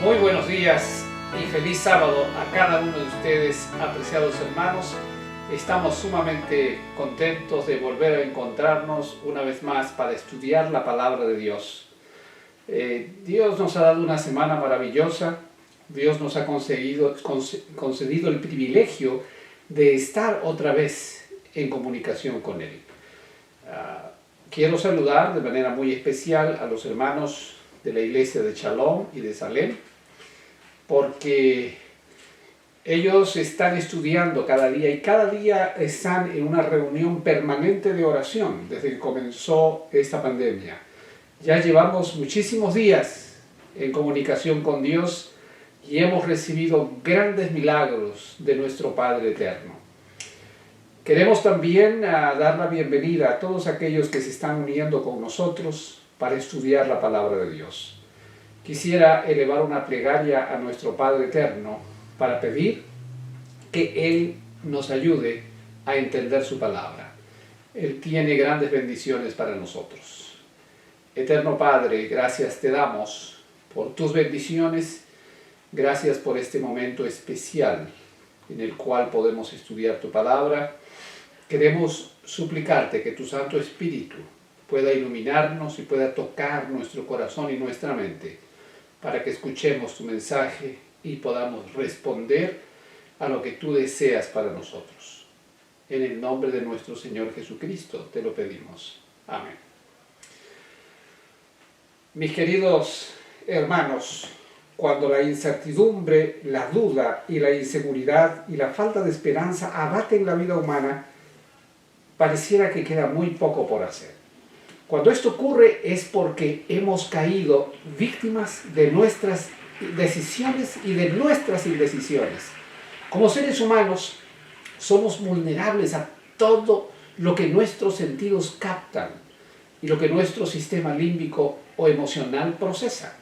Muy buenos días y feliz sábado a cada uno de ustedes, apreciados hermanos. Estamos sumamente contentos de volver a encontrarnos una vez más para estudiar la palabra de Dios. Dios nos ha dado una semana maravillosa. Dios nos ha concedido el privilegio de estar otra vez en comunicación con Él. Quiero saludar de manera muy especial a los hermanos de la iglesia de Shalom y de Salem, porque ellos están estudiando cada día y cada día están en una reunión permanente de oración desde que comenzó esta pandemia. Ya llevamos muchísimos días en comunicación con Dios y hemos recibido grandes milagros de nuestro Padre Eterno. Queremos también dar la bienvenida a todos aquellos que se están uniendo con nosotros para estudiar la palabra de Dios. Quisiera elevar una plegaria a nuestro Padre Eterno para pedir que Él nos ayude a entender su palabra. Él tiene grandes bendiciones para nosotros. Eterno Padre, gracias te damos por tus bendiciones. Gracias por este momento especial en el cual podemos estudiar tu palabra. Queremos suplicarte que tu Santo Espíritu pueda iluminarnos y pueda tocar nuestro corazón y nuestra mente para que escuchemos tu mensaje y podamos responder a lo que tú deseas para nosotros. En el nombre de nuestro Señor Jesucristo te lo pedimos. Amén. Mis queridos hermanos, cuando la incertidumbre, la duda y la inseguridad y la falta de esperanza abaten la vida humana, pareciera que queda muy poco por hacer. Cuando esto ocurre es porque hemos caído víctimas de nuestras decisiones y de nuestras indecisiones. Como seres humanos somos vulnerables a todo lo que nuestros sentidos captan y lo que nuestro sistema límbico o emocional procesa.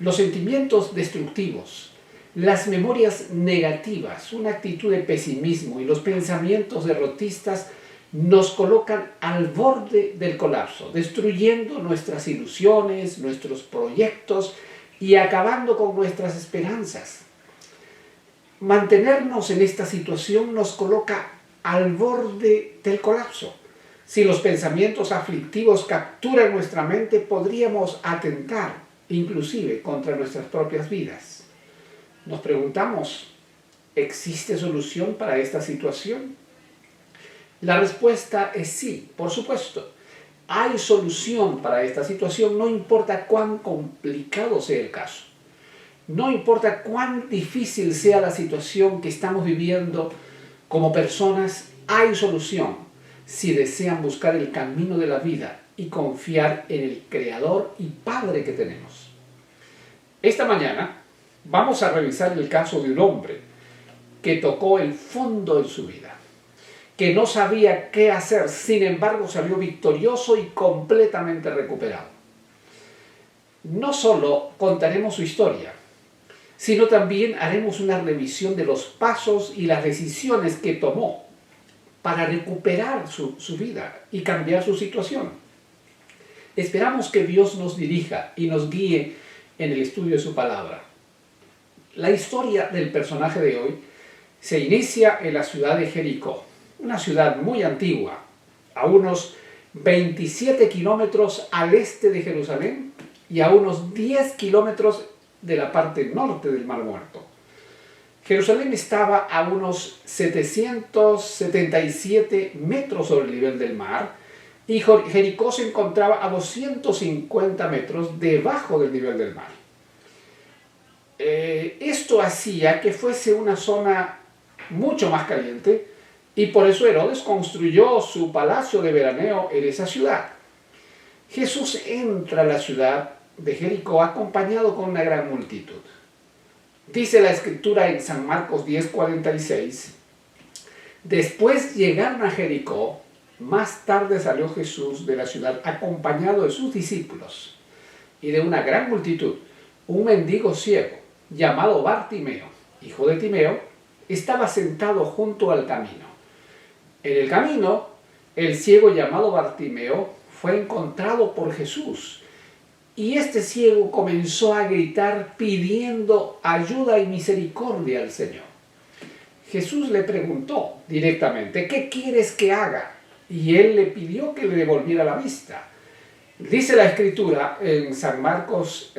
Los sentimientos destructivos, las memorias negativas, una actitud de pesimismo y los pensamientos derrotistas nos colocan al borde del colapso, destruyendo nuestras ilusiones, nuestros proyectos y acabando con nuestras esperanzas. Mantenernos en esta situación nos coloca al borde del colapso. Si los pensamientos aflictivos capturan nuestra mente, podríamos atentar inclusive contra nuestras propias vidas. Nos preguntamos, ¿existe solución para esta situación? La respuesta es sí, por supuesto. Hay solución para esta situación, no importa cuán complicado sea el caso. No importa cuán difícil sea la situación que estamos viviendo como personas, hay solución si desean buscar el camino de la vida y confiar en el Creador y Padre que tenemos. Esta mañana vamos a revisar el caso de un hombre que tocó el fondo en su vida, que no sabía qué hacer, sin embargo salió victorioso y completamente recuperado. No solo contaremos su historia, sino también haremos una revisión de los pasos y las decisiones que tomó para recuperar su vida y cambiar su situación. Esperamos que Dios nos dirija y nos guíe en el estudio de su palabra. La historia del personaje de hoy se inicia en la ciudad de Jericó, una ciudad muy antigua, a unos 27 kilómetros al este de Jerusalén y a unos 10 kilómetros de la parte norte del Mar Muerto. Jerusalén estaba a unos 777 metros sobre el nivel del mar y Jericó se encontraba a 250 metros debajo del nivel del mar. Esto hacía que fuese una zona mucho más caliente y por eso Herodes construyó su palacio de veraneo en esa ciudad. Jesús entra a la ciudad de Jericó acompañado con una gran multitud. Dice la Escritura en San Marcos 10:46, después llegaron a Jericó, más tarde salió Jesús de la ciudad acompañado de sus discípulos y de una gran multitud. Un mendigo ciego llamado Bartimeo, hijo de Timeo, estaba sentado junto al camino. En el camino, el ciego llamado Bartimeo fue encontrado por Jesús y este ciego comenzó a gritar pidiendo ayuda y misericordia al Señor. Jesús le preguntó directamente, ¿qué quieres que haga? Y él le pidió que le devolviera la vista. Dice la Escritura en San Marcos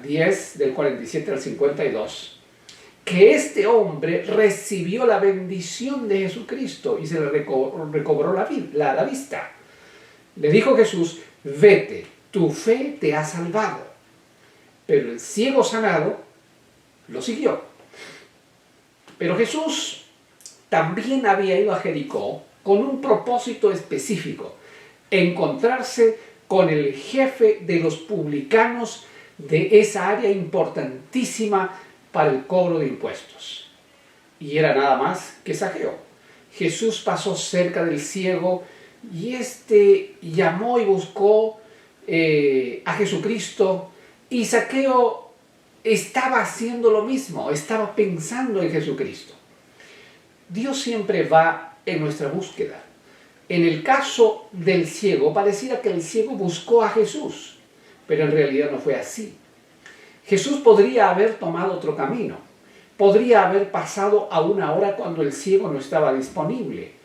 10, del 47 al 52, que este hombre recibió la bendición de Jesucristo y se le recobró la vista. Le dijo Jesús, vete, tu fe te ha salvado. Pero el ciego sanado lo siguió. Pero Jesús también había ido a Jericó con un propósito específico, encontrarse con el jefe de los publicanos de esa área importantísima para el cobro de impuestos. Y era nada más que Zaqueo. Jesús pasó cerca del ciego y éste llamó y buscó a Jesucristo, y Zaqueo estaba haciendo lo mismo, estaba pensando en Jesucristo. Dios siempre va en nuestra búsqueda. En el caso del ciego, pareciera que el ciego buscó a Jesús, pero en realidad no fue así. Jesús podría haber tomado otro camino, podría haber pasado a una hora cuando el ciego no estaba disponible,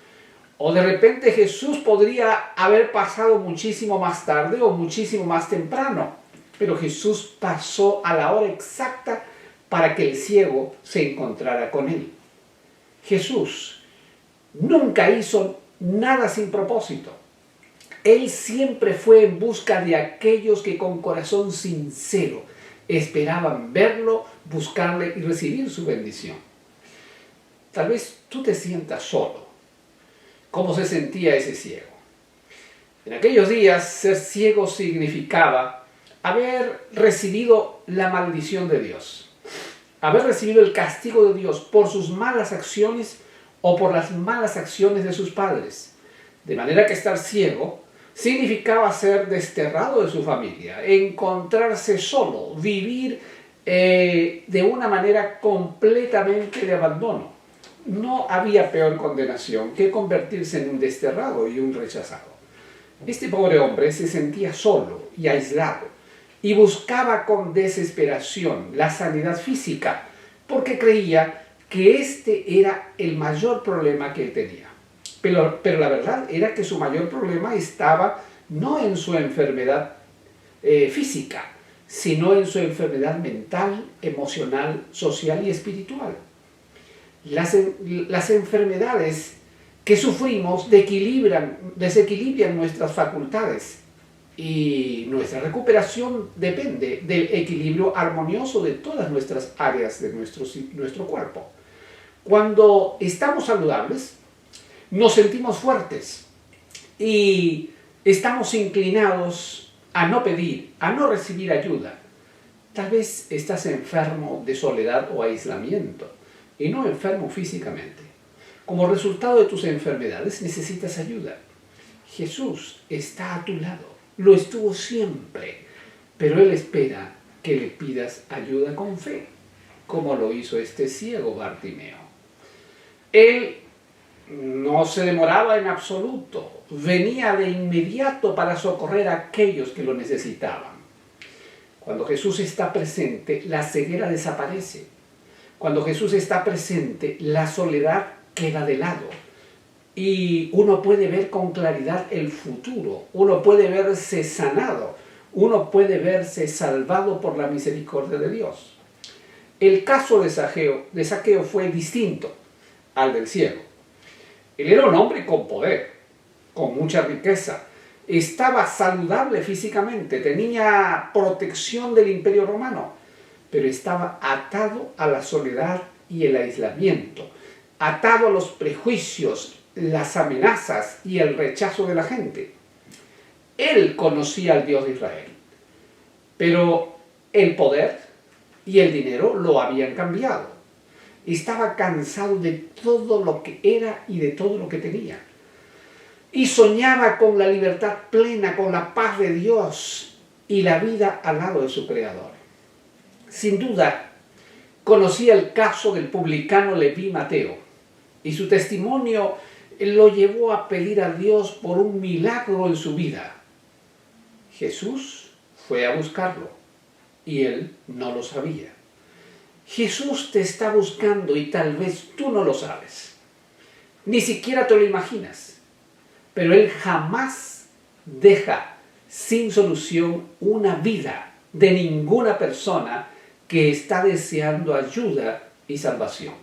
o de repente Jesús podría haber pasado muchísimo más tarde o muchísimo más temprano, pero Jesús pasó a la hora exacta para que el ciego se encontrara con él. Jesús nunca hizo nada sin propósito. Él siempre fue en busca de aquellos que con corazón sincero esperaban verlo, buscarle y recibir su bendición. Tal vez tú te sientas solo. ¿Cómo se sentía ese ciego? En aquellos días, ser ciego significaba haber recibido la maldición de Dios, haber recibido el castigo de Dios por sus malas acciones o por las malas acciones de sus padres. De manera que estar ciego significaba ser desterrado de su familia, encontrarse solo, vivir de una manera completamente de abandono. No había peor condenación que convertirse en un desterrado y un rechazado. Este pobre hombre se sentía solo y aislado y buscaba con desesperación la sanidad física porque creía que este era el mayor problema que él tenía. Pero la verdad era que su mayor problema estaba no en su enfermedad física, sino en su enfermedad mental, emocional, social y espiritual. Las enfermedades que sufrimos desequilibran nuestras facultades y nuestra recuperación depende del equilibrio armonioso de todas nuestras áreas de nuestro cuerpo. Cuando estamos saludables, nos sentimos fuertes y estamos inclinados a no pedir, a no recibir ayuda. Tal vez estás enfermo de soledad o aislamiento y no enfermo físicamente. Como resultado de tus enfermedades necesitas ayuda. Jesús está a tu lado, lo estuvo siempre, pero Él espera que le pidas ayuda con fe, como lo hizo este ciego Bartimeo. Él no se demoraba en absoluto, venía de inmediato para socorrer a aquellos que lo necesitaban. Cuando Jesús está presente, la ceguera desaparece. Cuando Jesús está presente, la soledad queda de lado. Y uno puede ver con claridad el futuro, uno puede verse sanado, uno puede verse salvado por la misericordia de Dios. El caso de Zaqueo fue distinto al del ciego. Él era un hombre con poder, con mucha riqueza, estaba saludable físicamente, tenía protección del Imperio Romano, pero estaba atado a la soledad y el aislamiento, atado a los prejuicios, las amenazas y el rechazo de la gente. Él conocía al Dios de Israel, pero el poder y el dinero lo habían cambiado. Estaba cansado de todo lo que era y de todo lo que tenía. Y soñaba con la libertad plena, con la paz de Dios y la vida al lado de su Creador. Sin duda, conocía el caso del publicano Leví Mateo, y su testimonio lo llevó a pedir a Dios por un milagro en su vida. Jesús fue a buscarlo y él no lo sabía. Jesús te está buscando y tal vez tú no lo sabes. Ni siquiera te lo imaginas. Pero Él jamás deja sin solución una vida de ninguna persona que está deseando ayuda y salvación.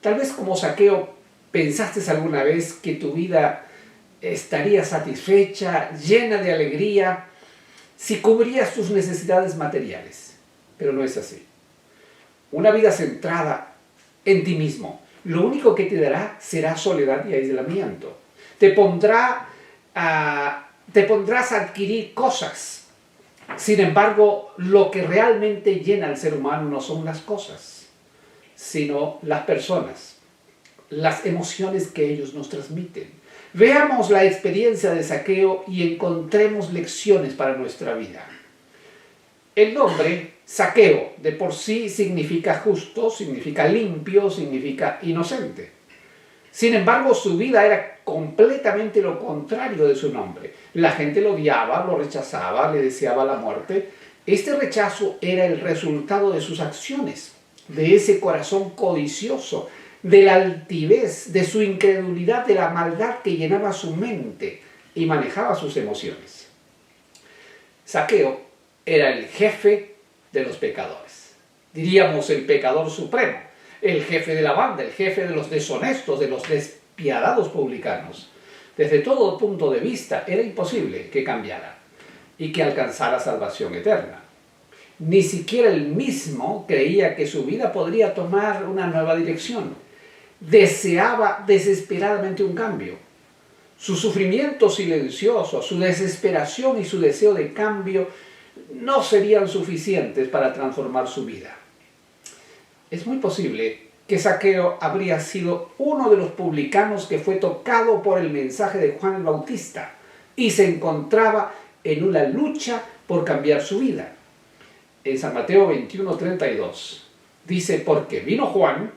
Tal vez como Zaqueo pensaste alguna vez que tu vida estaría satisfecha, llena de alegría, si cubrías tus necesidades materiales. Pero no es así. Una vida centrada en ti mismo, lo único que te dará será soledad y aislamiento. Te pondrás a adquirir cosas. Sin embargo, lo que realmente llena al ser humano no son las cosas, sino las personas, las emociones que ellos nos transmiten. Veamos la experiencia de Zaqueo y encontremos lecciones para nuestra vida. El nombre Zaqueo de por sí significa justo, significa limpio, significa inocente. Sin embargo, su vida era completamente lo contrario de su nombre. La gente lo odiaba, lo rechazaba, le deseaba la muerte. Este rechazo era el resultado de sus acciones, de ese corazón codicioso, de la altivez, de su incredulidad, de la maldad que llenaba su mente y manejaba sus emociones. Zaqueo era el jefe de los pecadores. Diríamos el pecador supremo, el jefe de la banda, el jefe de los deshonestos, de los despiadados publicanos. Desde todo punto de vista era imposible que cambiara y que alcanzara salvación eterna. Ni siquiera él mismo creía que su vida podría tomar una nueva dirección. Deseaba desesperadamente un cambio. Su sufrimiento silencioso, su desesperación y su deseo de cambio no serían suficientes para transformar su vida. Es muy posible que Zaqueo habría sido uno de los publicanos que fue tocado por el mensaje de Juan el Bautista y se encontraba en una lucha por cambiar su vida. En San Mateo 21:32 dice: porque vino Juan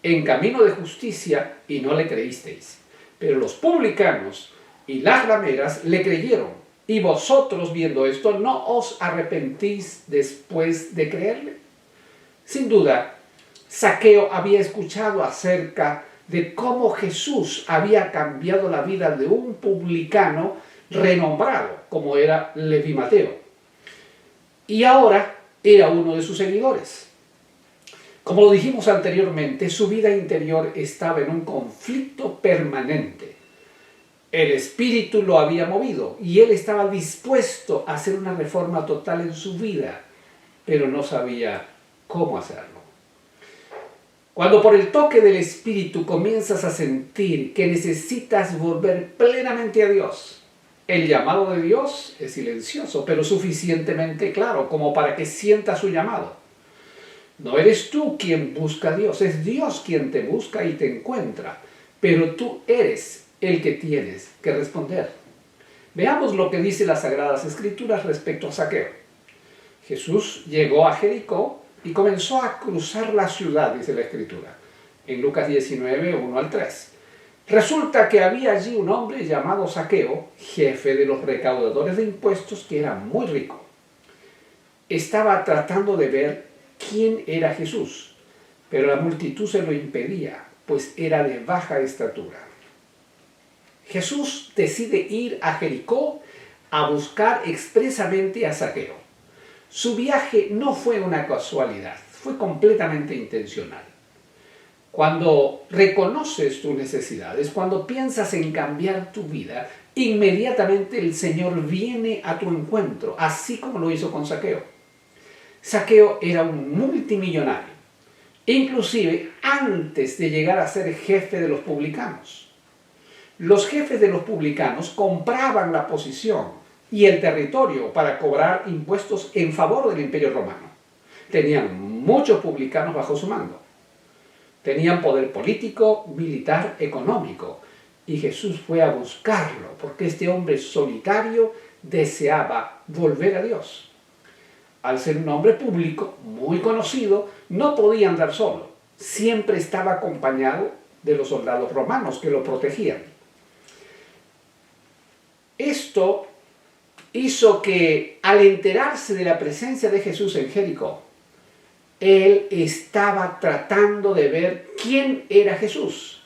en camino de justicia y no le creísteis, pero los publicanos y las rameras le creyeron, y vosotros viendo esto no os arrepentís después de creerle. Sin duda, Zaqueo había escuchado acerca de cómo Jesús había cambiado la vida de un publicano renombrado como era Leví Mateo, y ahora era uno de sus seguidores. Como lo dijimos anteriormente, su vida interior estaba en un conflicto permanente. El espíritu lo había movido y él estaba dispuesto a hacer una reforma total en su vida, pero no sabía cómo hacerlo. Cuando por el toque del espíritu comienzas a sentir que necesitas volver plenamente a Dios, el llamado de Dios es silencioso, pero suficientemente claro como para que sientas su llamado. No eres tú quien busca a Dios, es Dios quien te busca y te encuentra, pero tú eres el que tienes que responder. Veamos lo que dice las Sagradas Escrituras respecto a Zaqueo. Jesús llegó a Jericó y comenzó a cruzar la ciudad, dice la Escritura, en Lucas 19, 1-3. Resulta que había allí un hombre llamado Zaqueo, jefe de los recaudadores de impuestos, que era muy rico. Estaba tratando de ver quién era Jesús, pero la multitud se lo impedía, pues era de baja estatura. Jesús decide ir a Jericó a buscar expresamente a Zaqueo. Su viaje no fue una casualidad, fue completamente intencional. Cuando reconoces tus necesidades, cuando piensas en cambiar tu vida, inmediatamente el Señor viene a tu encuentro, así como lo hizo con Zaqueo. Zaqueo era un multimillonario, inclusive antes de llegar a ser jefe de los publicanos. Los jefes de los publicanos compraban la posición y el territorio para cobrar impuestos en favor del Imperio Romano. Tenían muchos publicanos bajo su mando. Tenían poder político, militar, económico. Y Jesús fue a buscarlo porque este hombre solitario deseaba volver a Dios. Al ser un hombre público, muy conocido, no podía andar solo. Siempre estaba acompañado de los soldados romanos que lo protegían. Esto hizo que al enterarse de la presencia de Jesús en Jericó, él estaba tratando de ver quién era Jesús.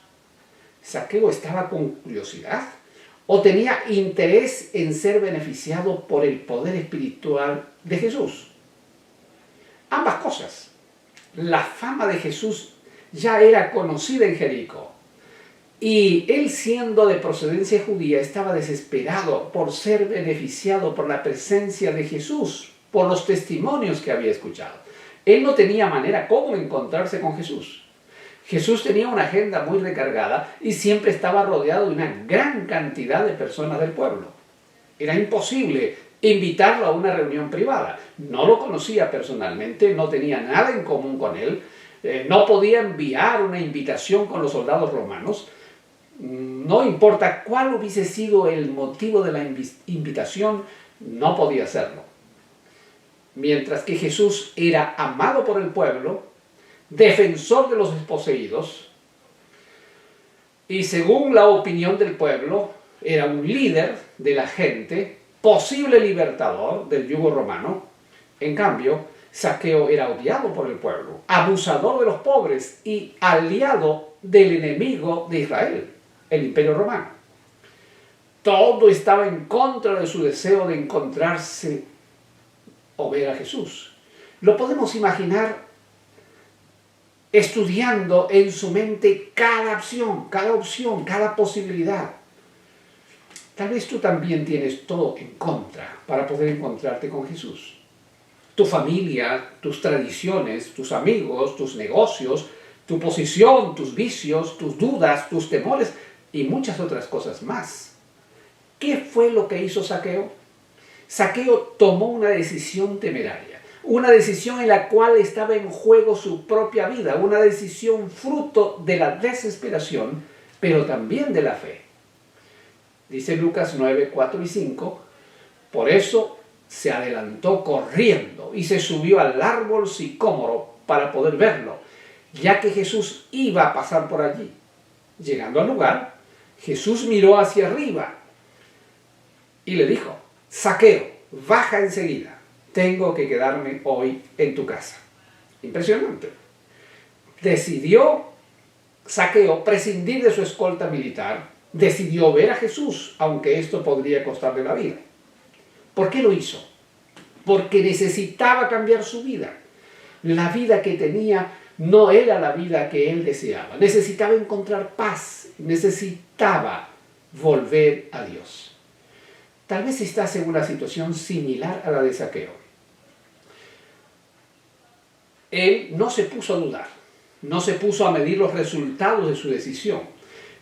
Zaqueo estaba con curiosidad o tenía interés en ser beneficiado por el poder espiritual de Jesús. Ambas cosas. La fama de Jesús ya era conocida en Jericó y él, siendo de procedencia judía, estaba desesperado por ser beneficiado por la presencia de Jesús, por los testimonios que había escuchado. Él no tenía manera cómo encontrarse con Jesús. Jesús tenía una agenda muy recargada y siempre estaba rodeado de una gran cantidad de personas del pueblo. Era imposible invitarlo a una reunión privada. No lo conocía personalmente, no tenía nada en común con él, no podía enviar una invitación con los soldados romanos. No importa cuál hubiese sido el motivo de la invitación, no podía hacerlo. Mientras que Jesús era amado por el pueblo, defensor de los desposeídos, y según la opinión del pueblo, era un líder de la gente, posible libertador del yugo romano. En cambio, Zaqueo era odiado por el pueblo, abusador de los pobres y aliado del enemigo de Israel, el Imperio Romano. Todo estaba en contra de su deseo de encontrarse o ver a Jesús. Lo podemos imaginar estudiando en su mente cada opción, cada posibilidad. Tal vez tú también tienes todo en contra para poder encontrarte con Jesús. Tu familia, tus tradiciones, tus amigos, tus negocios, tu posición, tus vicios, tus dudas, tus temores y muchas otras cosas más. ¿Qué fue lo que hizo Zaqueo? Zaqueo tomó una decisión temeraria, una decisión en la cual estaba en juego su propia vida, una decisión fruto de la desesperación, pero también de la fe. Dice Lucas 9, 4 y 5, por eso se adelantó corriendo y se subió al árbol sicómoro para poder verlo, ya que Jesús iba a pasar por allí. Llegando al lugar, Jesús miró hacia arriba y le dijo: Zaqueo, baja enseguida, tengo que quedarme hoy en tu casa. Impresionante. Decidió Zaqueo prescindir de su escolta militar, decidió ver a Jesús, aunque esto podría costarle la vida. ¿Por qué lo hizo? Porque necesitaba cambiar su vida. La vida que tenía no era la vida que él deseaba. Necesitaba encontrar paz, necesitaba volver a Dios. Tal vez estás en una situación similar a la de Zaqueo. Él no se puso a dudar, no se puso a medir los resultados de su decisión,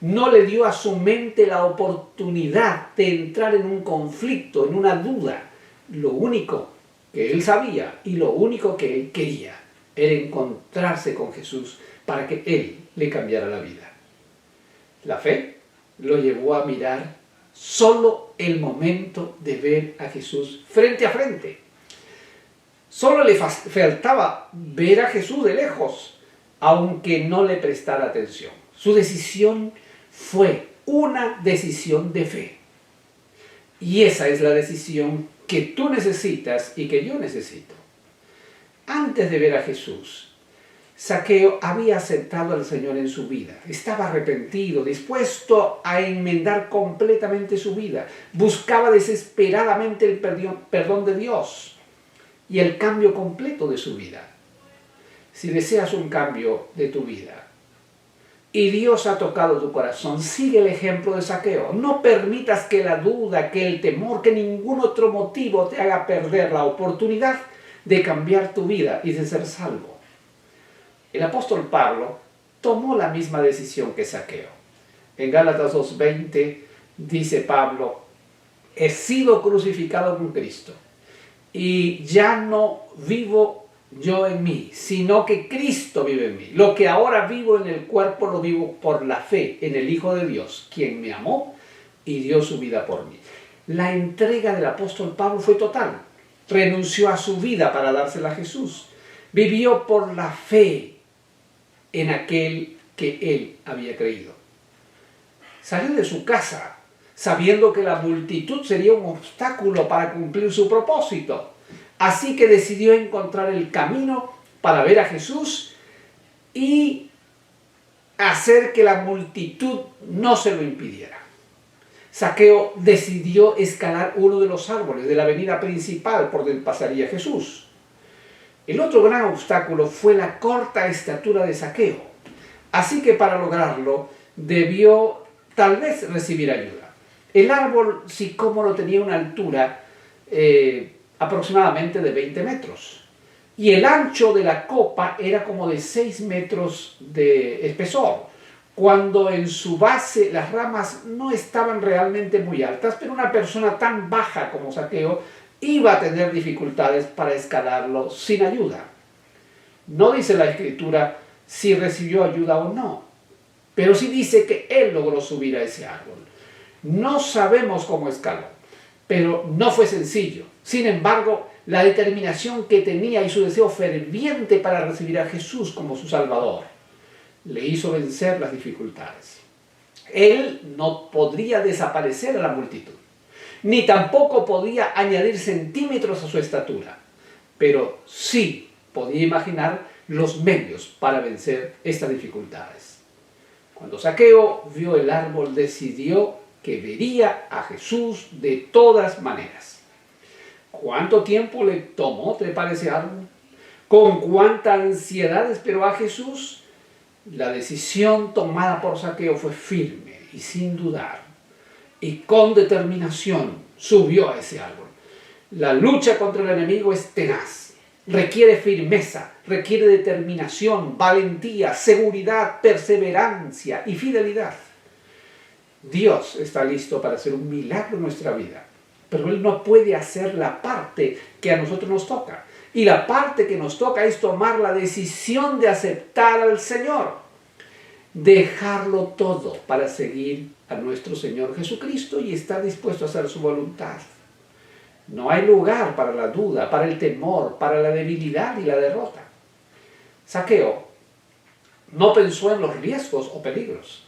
no le dio a su mente la oportunidad de entrar en un conflicto, en una duda. Lo único que él sabía y lo único que él quería era encontrarse con Jesús para que él le cambiara la vida. La fe lo llevó a mirar solo el momento de ver a Jesús frente a frente. Solo le faltaba ver a Jesús de lejos, aunque no le prestara atención. Su decisión fue una decisión de fe. Y esa es la decisión que tú necesitas y que yo necesito. Antes de ver a Jesús, Zaqueo había aceptado al Señor en su vida. Estaba arrepentido, dispuesto a enmendar completamente su vida. Buscaba desesperadamente el perdón de Dios y el cambio completo de su vida. Si deseas un cambio de tu vida y Dios ha tocado tu corazón, sigue el ejemplo de Zaqueo. No permitas que la duda, que el temor, que ningún otro motivo te haga perder la oportunidad de cambiar tu vida y de ser salvo. El apóstol Pablo tomó la misma decisión que Zaqueo. En Gálatas 2:20 dice Pablo: he sido crucificado con Cristo y ya no vivo yo en mí, sino que Cristo vive en mí. Lo que ahora vivo en el cuerpo lo vivo por la fe en el Hijo de Dios, quien me amó y dio su vida por mí. La entrega del apóstol Pablo fue total. Renunció a su vida para dársela a Jesús. Vivió por la fe en aquel que él había creído. Salió de su casa sabiendo que la multitud sería un obstáculo para cumplir su propósito. Así que decidió encontrar el camino para ver a Jesús y hacer que la multitud no se lo impidiera. Zaqueo decidió escalar uno de los árboles de la avenida principal por donde pasaría Jesús. El otro gran obstáculo fue la corta estatura de Zaqueo. Así que para lograrlo debió tal vez recibir ayuda. El árbol sicómoro tenía una altura aproximadamente de 20 metros. Y el ancho de la copa era como de 6 metros de espesor, cuando en su base las ramas no estaban realmente muy altas, pero una persona tan baja como Zaqueo iba a tener dificultades para escalarlo sin ayuda. No dice la Escritura si recibió ayuda o no, pero sí dice que él logró subir a ese árbol. No sabemos cómo escaló, pero no fue sencillo. Sin embargo, la determinación que tenía y su deseo ferviente para recibir a Jesús como su Salvador le hizo vencer las dificultades. Él no podría desaparecer a la multitud, ni tampoco podía añadir centímetros a su estatura, pero sí podía imaginar los medios para vencer estas dificultades. Cuando Zaqueo vio el árbol, decidió que vería a Jesús de todas maneras. ¿Cuánto tiempo le tomó trepar ese árbol? ¿Con cuánta ansiedad esperó a Jesús? La decisión tomada por Zaqueo fue firme y sin dudar, y con determinación subió a ese árbol. La lucha contra el enemigo es tenaz, requiere firmeza, requiere determinación, valentía, seguridad, perseverancia y fidelidad. Dios está listo para hacer un milagro en nuestra vida, pero Él no puede hacer la parte que a nosotros nos toca. Y la parte que nos toca es tomar la decisión de aceptar al Señor, dejarlo todo para seguir a nuestro Señor Jesucristo y estar dispuesto a hacer su voluntad. No hay lugar para la duda, para el temor, para la debilidad y la derrota. Zaqueo no pensó en los riesgos o peligros.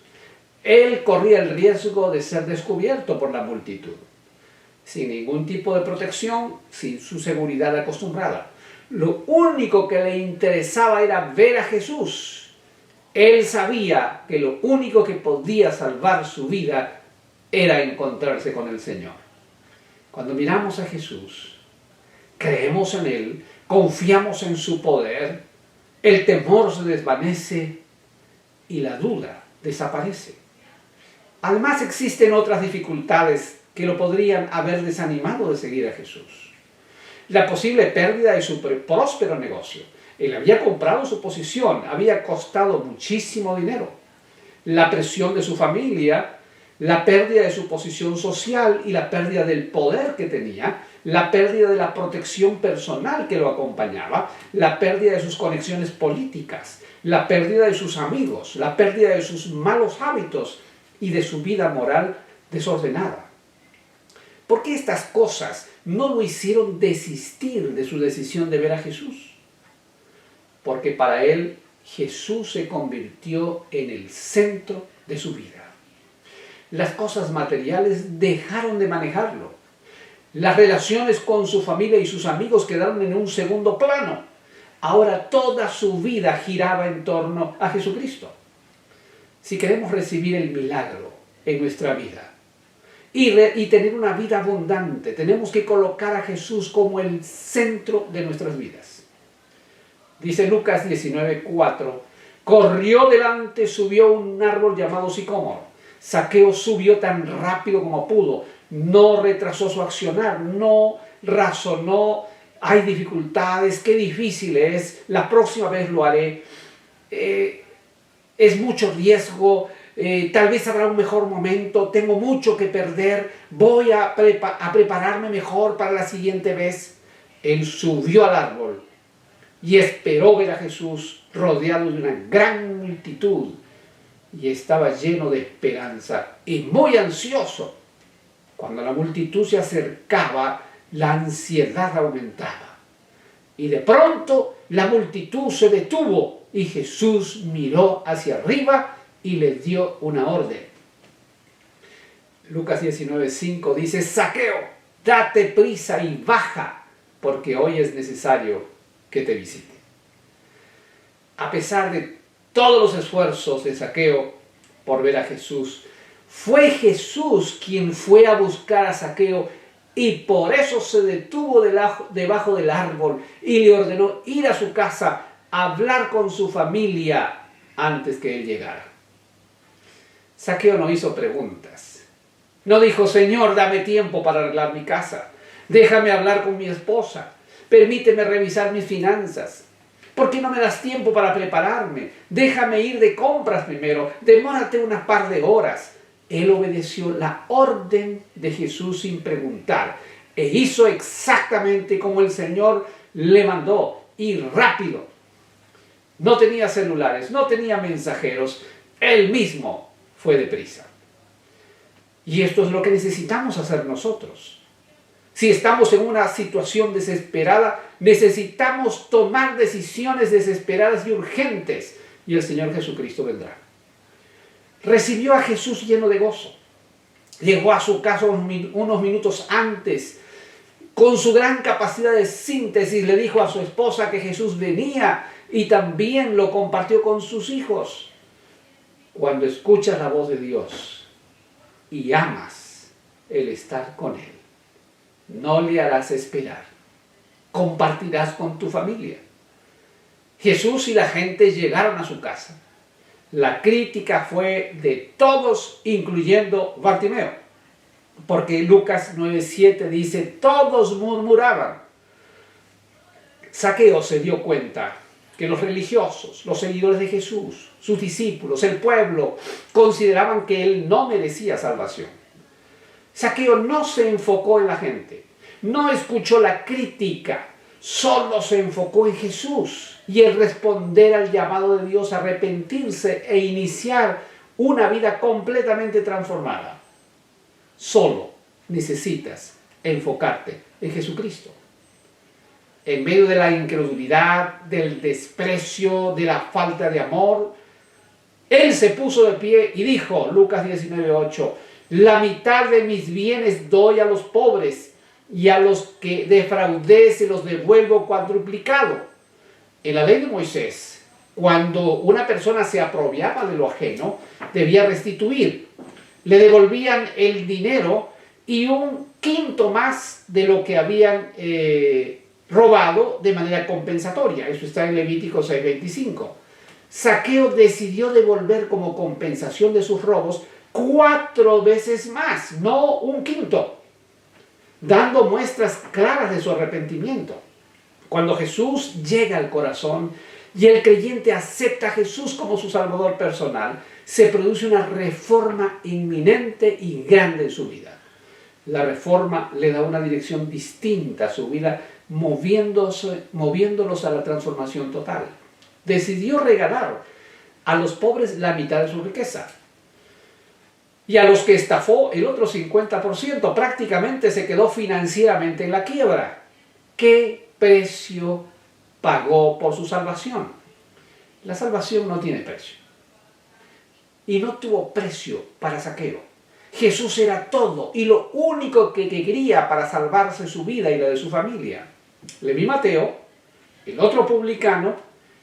Él corría el riesgo de ser descubierto por la multitud, sin ningún tipo de protección, sin su seguridad acostumbrada. Lo único que le interesaba era ver a Jesús. Él sabía que lo único que podía salvar su vida era encontrarse con el Señor. Cuando miramos a Jesús, creemos en Él, confiamos en su poder, el temor se desvanece y la duda desaparece. Además, existen otras dificultades que lo podrían haber desanimado de seguir a Jesús. La posible pérdida de su próspero negocio. Él había comprado su posición, había costado muchísimo dinero. La presión de su familia, la pérdida de su posición social y la pérdida del poder que tenía, la pérdida de la protección personal que lo acompañaba, la pérdida de sus conexiones políticas, la pérdida de sus amigos, la pérdida de sus malos hábitos y de su vida moral desordenada. ¿Por qué estas cosas no lo hicieron desistir de su decisión de ver a Jesús? Porque para él Jesús se convirtió en el centro de su vida. Las cosas materiales dejaron de manejarlo. Las relaciones con su familia y sus amigos quedaron en un segundo plano. Ahora toda su vida giraba en torno a Jesucristo. Si queremos recibir el milagro en nuestra vida y tener una vida abundante, tenemos que colocar a Jesús como el centro de nuestras vidas. Dice Lucas 19:4, corrió delante, subió un árbol llamado sicómoro. Zaqueo subió tan rápido como pudo, no retrasó su accionar, no razonó, hay dificultades, qué difícil es, la próxima vez lo haré, es mucho riesgo, tal vez habrá un mejor momento, tengo mucho que perder, voy a prepararme mejor para la siguiente vez. Él subió al árbol y esperó ver a Jesús rodeado de una gran multitud y estaba lleno de esperanza y muy ansioso. Cuando la multitud se acercaba, la ansiedad aumentaba. Y de pronto la multitud se detuvo y Jesús miró hacia arriba y le dio una orden. Lucas 19:5 dice: Zaqueo, date prisa y baja, porque hoy es necesario que te visite. A pesar de todos los esfuerzos de Zaqueo por ver a Jesús, fue Jesús quien fue a buscar a Zaqueo, y por eso se detuvo debajo del árbol y le ordenó ir a su casa a hablar con su familia antes que él llegara. Zaqueo no hizo preguntas. No dijo: Señor, dame tiempo para arreglar mi casa. Déjame hablar con mi esposa. Permíteme revisar mis finanzas. ¿Por qué no me das tiempo para prepararme? Déjame ir de compras primero. Demórate unas par de horas. Él obedeció la orden de Jesús sin preguntar. E hizo exactamente como el Señor le mandó. Ir rápido. No tenía celulares, no tenía mensajeros. Él mismo fue deprisa. Y esto es lo que necesitamos hacer nosotros. Si estamos en una situación desesperada, necesitamos tomar decisiones desesperadas y urgentes, y el Señor Jesucristo vendrá. Recibió a Jesús lleno de gozo. Llegó a su casa unos minutos antes. Con su gran capacidad de síntesis le dijo a su esposa que Jesús venía, y también lo compartió con sus hijos. Cuando escuchas la voz de Dios y amas el estar con Él, no le harás esperar. Compartirás con tu familia. Jesús y la gente llegaron a su casa. La crítica fue de todos, incluyendo Bartimeo, porque Lucas 9:7 dice: todos murmuraban. Zaqueo se dio cuenta que los religiosos, los seguidores de Jesús, sus discípulos, el pueblo, consideraban que él no merecía salvación. Zaqueo no se enfocó en la gente, no escuchó la crítica, solo se enfocó en Jesús y en responder al llamado de Dios a arrepentirse e iniciar una vida completamente transformada. Solo necesitas enfocarte en Jesucristo. En medio de la incredulidad, del desprecio, de la falta de amor, él se puso de pie y dijo, Lucas 19:8, la mitad de mis bienes doy a los pobres, y a los que defraudé se los devuelvo cuadruplicado. En la ley de Moisés, cuando una persona se apropiaba de lo ajeno, debía restituir. Le devolvían el dinero y un quinto más de lo que habían robado de manera compensatoria. Eso está en Levítico 6:25. Zaqueo decidió devolver como compensación de sus robos 4 veces más, no un quinto, dando muestras claras de su arrepentimiento. Cuando Jesús llega al corazón y el creyente acepta a Jesús como su Salvador personal, se produce una reforma inminente y grande en su vida. La reforma le da una dirección distinta a su vida, moviéndolos a la transformación total. Decidió regalar a los pobres la mitad de su riqueza. Y a los que estafó el otro 50%, prácticamente se quedó financieramente en la quiebra. ¿Qué precio pagó por su salvación? La salvación no tiene precio. Y no tuvo precio para Zaqueo. Jesús era todo y lo único que quería para salvarse su vida y la de su familia. Leví Mateo, el otro publicano,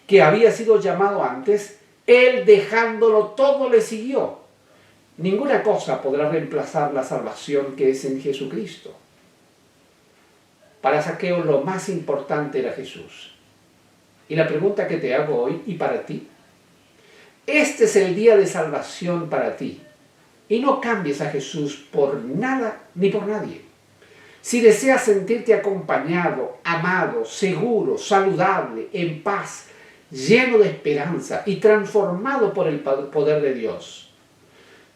que había sido llamado antes, él dejándolo todo le siguió. Ninguna cosa podrá reemplazar la salvación que es en Jesucristo. Para Zaqueo lo más importante era Jesús. Y la pregunta que te hago hoy, ¿y para ti? Este es el día de salvación para ti. Y no cambies a Jesús por nada ni por nadie. Si deseas sentirte acompañado, amado, seguro, saludable, en paz, lleno de esperanza y transformado por el poder de Dios,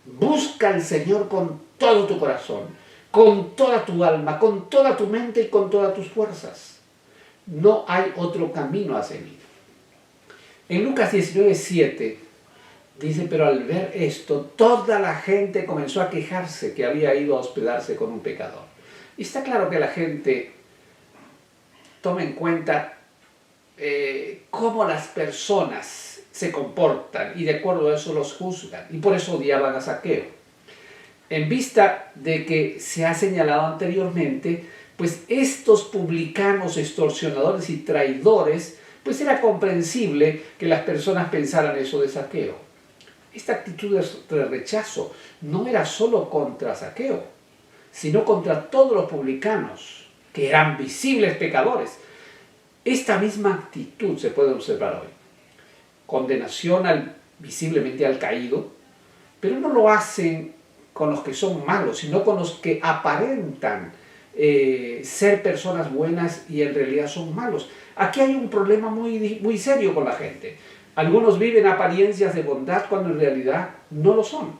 busca al Señor con todo tu corazón, con toda tu alma, con toda tu mente y con todas tus fuerzas. No hay otro camino a seguir. En Lucas 19:7 dice, pero al ver esto, toda la gente comenzó a quejarse que había ido a hospedarse con un pecador. Y está claro que la gente toma en cuenta cómo las personas se comportan y de acuerdo a eso los juzgan. Y por eso odiaban a Zaqueo. En vista de que se ha señalado anteriormente, pues estos publicanos extorsionadores y traidores, pues era comprensible que las personas pensaran eso de Zaqueo. Esta actitud de rechazo no era solo contra Zaqueo, sino contra todos los publicanos, que eran visibles pecadores. Esta misma actitud se puede observar hoy. Condenación visiblemente al caído, pero no lo hacen con los que son malos, sino con los que aparentan ser personas buenas y en realidad son malos. Aquí hay un problema muy serio con la gente. Algunos viven apariencias de bondad cuando en realidad no lo son.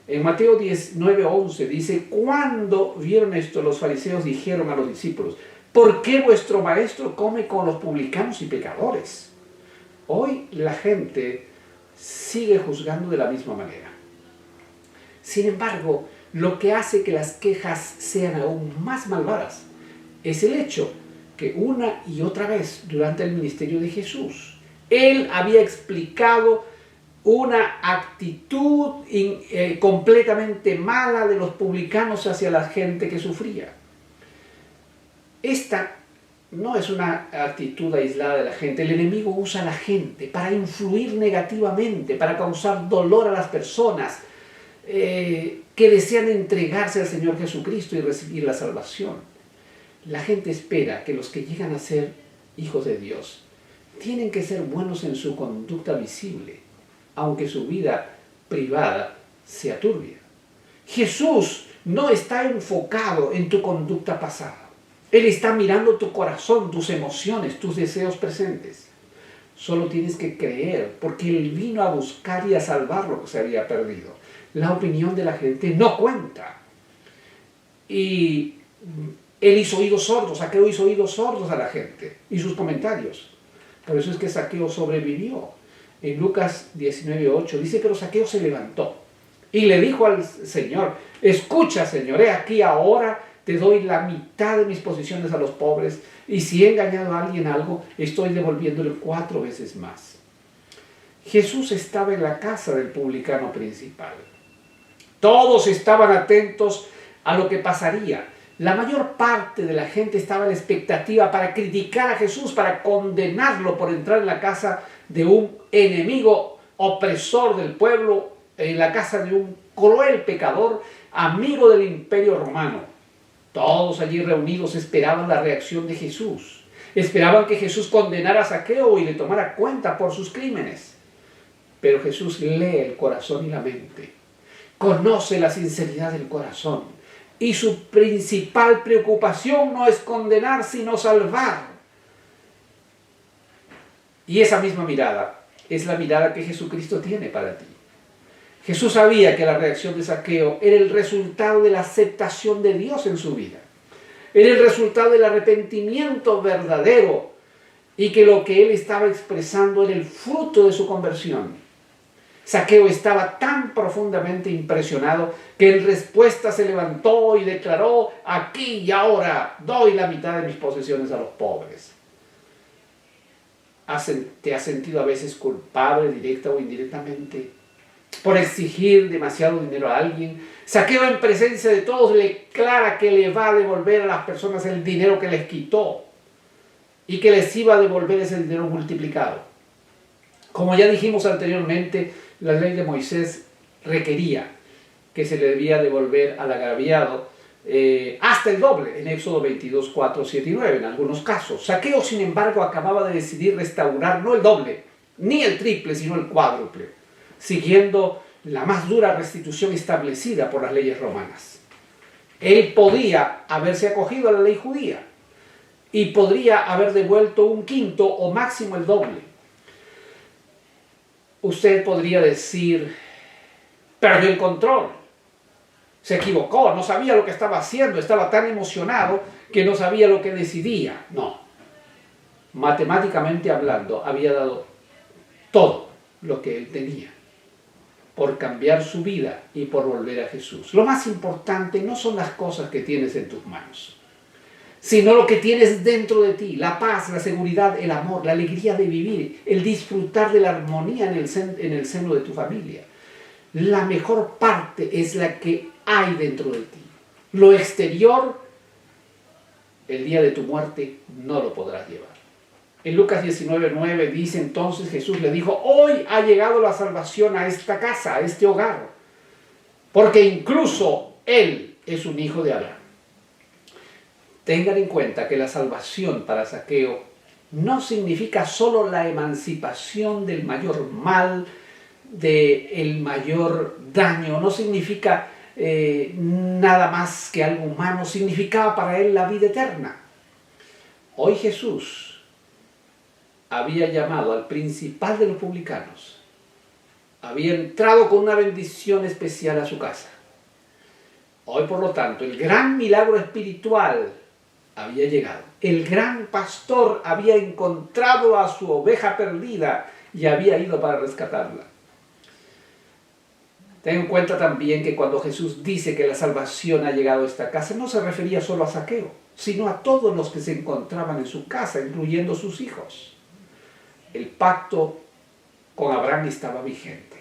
En Mateo 19:11 dice: cuando vieron esto, los fariseos dijeron a los discípulos: ¿por qué vuestro maestro come con los publicanos y pecadores? Hoy la gente sigue juzgando de la misma manera. Sin embargo, lo que hace que las quejas sean aún más malvadas es el hecho que una y otra vez durante el ministerio de Jesús, Él había explicado una actitud completamente mala de los publicanos hacia la gente que sufría. Esta no es una actitud aislada de la gente. El enemigo usa a la gente para influir negativamente, para causar dolor a las personas que desean entregarse al Señor Jesucristo y recibir la salvación. La gente espera que los que llegan a ser hijos de Dios tienen que ser buenos en su conducta visible, aunque su vida privada sea turbia. Jesús no está enfocado en tu conducta pasada. Él está mirando tu corazón, tus emociones, tus deseos presentes. Solo tienes que creer, porque Él vino a buscar y a salvar lo que se había perdido. La opinión de la gente no cuenta. Y Él hizo oídos sordos, Zaqueo hizo oídos sordos a la gente y sus comentarios. Por eso es que Zaqueo sobrevivió. En Lucas 19:8 dice: pero Zaqueo se levantó y le dijo al Señor: escucha, Señor, he aquí ahora te doy la mitad de mis posesiones a los pobres, y si he engañado a alguien algo, estoy devolviéndole 4 veces más. Jesús estaba en la casa del publicano principal. Todos estaban atentos a lo que pasaría. La mayor parte de la gente estaba en la expectativa para criticar a Jesús, para condenarlo por entrar en la casa de un enemigo opresor del pueblo, en la casa de un cruel pecador, amigo del imperio romano. Todos allí reunidos esperaban la reacción de Jesús. Esperaban que Jesús condenara a Zaqueo y le tomara cuenta por sus crímenes. Pero Jesús lee el corazón y la mente. Conoce la sinceridad del corazón. Y su principal preocupación no es condenar, sino salvar. Y esa misma mirada es la mirada que Jesucristo tiene para ti. Jesús sabía que la reacción de Zaqueo era el resultado de la aceptación de Dios en su vida. Era el resultado del arrepentimiento verdadero, y que lo que él estaba expresando era el fruto de su conversión. Zaqueo estaba tan profundamente impresionado que en respuesta se levantó y declaró: aquí y ahora doy la mitad de mis posesiones a los pobres. ¿Te has sentido a veces culpable, directa o indirectamente, por exigir demasiado dinero a alguien? Zaqueo, en presencia de todos, le declara que le va a devolver a las personas el dinero que les quitó y que les iba a devolver ese dinero multiplicado. Como ya dijimos anteriormente, la ley de Moisés requería que se le debía devolver al agraviado hasta el doble, en Éxodo 22, 4, 7 y 9, en algunos casos. Zaqueo, sin embargo, acababa de decidir restaurar no el doble, ni el triple, sino el cuádruple, siguiendo la más dura restitución establecida por las leyes romanas. Él podía haberse acogido a la ley judía y podría haber devuelto 1/5 o máximo el doble. Usted podría decir: perdió el control, se equivocó, no sabía lo que estaba haciendo, estaba tan emocionado que no sabía lo que decidía. No, matemáticamente hablando, había dado todo lo que él tenía por cambiar su vida y por volver a Jesús. Lo más importante no son las cosas que tienes en tus manos, sino lo que tienes dentro de ti: la paz, la seguridad, el amor, la alegría de vivir, el disfrutar de la armonía en el seno de tu familia. La mejor parte es la que hay dentro de ti. Lo exterior, el día de tu muerte, no lo podrás llevar. En Lucas 19:9 dice entonces Jesús le dijo, hoy ha llegado la salvación a esta casa, a este hogar, porque incluso él es un hijo de Abraham. Tengan en cuenta que la salvación para Zaqueo no significa solo la emancipación del mayor mal, del mayor daño, no significa nada más que algo humano, significaba para él la vida eterna. Hoy Jesús había llamado al principal de los publicanos, había entrado con una bendición especial a su casa. Hoy, por lo tanto, el gran milagro espiritual había llegado. El gran pastor había encontrado a su oveja perdida y había ido para rescatarla. Ten en cuenta también que cuando Jesús dice que la salvación ha llegado a esta casa, no se refería solo a Zaqueo, sino a todos los que se encontraban en su casa, incluyendo sus hijos. El pacto con Abraham estaba vigente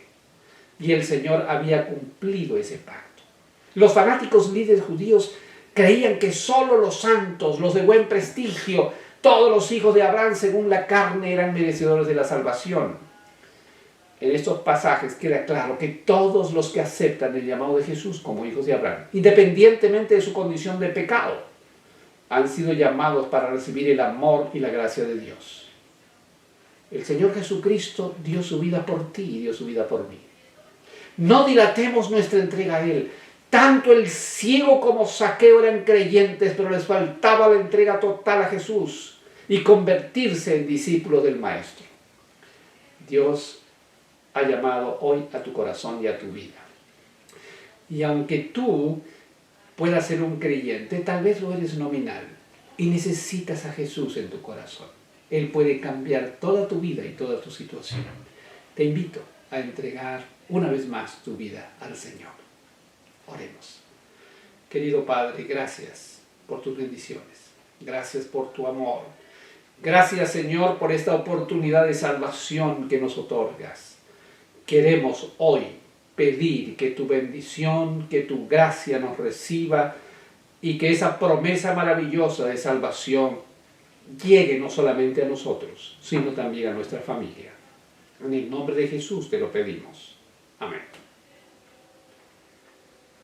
y el Señor había cumplido ese pacto. Los fanáticos líderes judíos creían que solo los santos, los de buen prestigio, todos los hijos de Abraham según la carne eran merecedores de la salvación. En estos pasajes queda claro que todos los que aceptan el llamado de Jesús como hijos de Abraham, independientemente de su condición de pecado, han sido llamados para recibir el amor y la gracia de Dios. El Señor Jesucristo dio su vida por ti y dio su vida por mí. No dilatemos nuestra entrega a Él. Tanto el ciego como Zaqueo eran creyentes, pero les faltaba la entrega total a Jesús y convertirse en discípulos del Maestro. Dios ha llamado hoy a tu corazón y a tu vida. Y aunque tú puedas ser un creyente, tal vez lo eres nominal y necesitas a Jesús en tu corazón. Él puede cambiar toda tu vida y toda tu situación. Te invito a entregar una vez más tu vida al Señor. Oremos. Querido Padre, gracias por tus bendiciones. Gracias por tu amor. Gracias, Señor, por esta oportunidad de salvación que nos otorgas. Queremos hoy pedir que tu bendición, que tu gracia nos reciba y que esa promesa maravillosa de salvación llegue no solamente a nosotros, sino también a nuestra familia. En el nombre de Jesús te lo pedimos. Amén.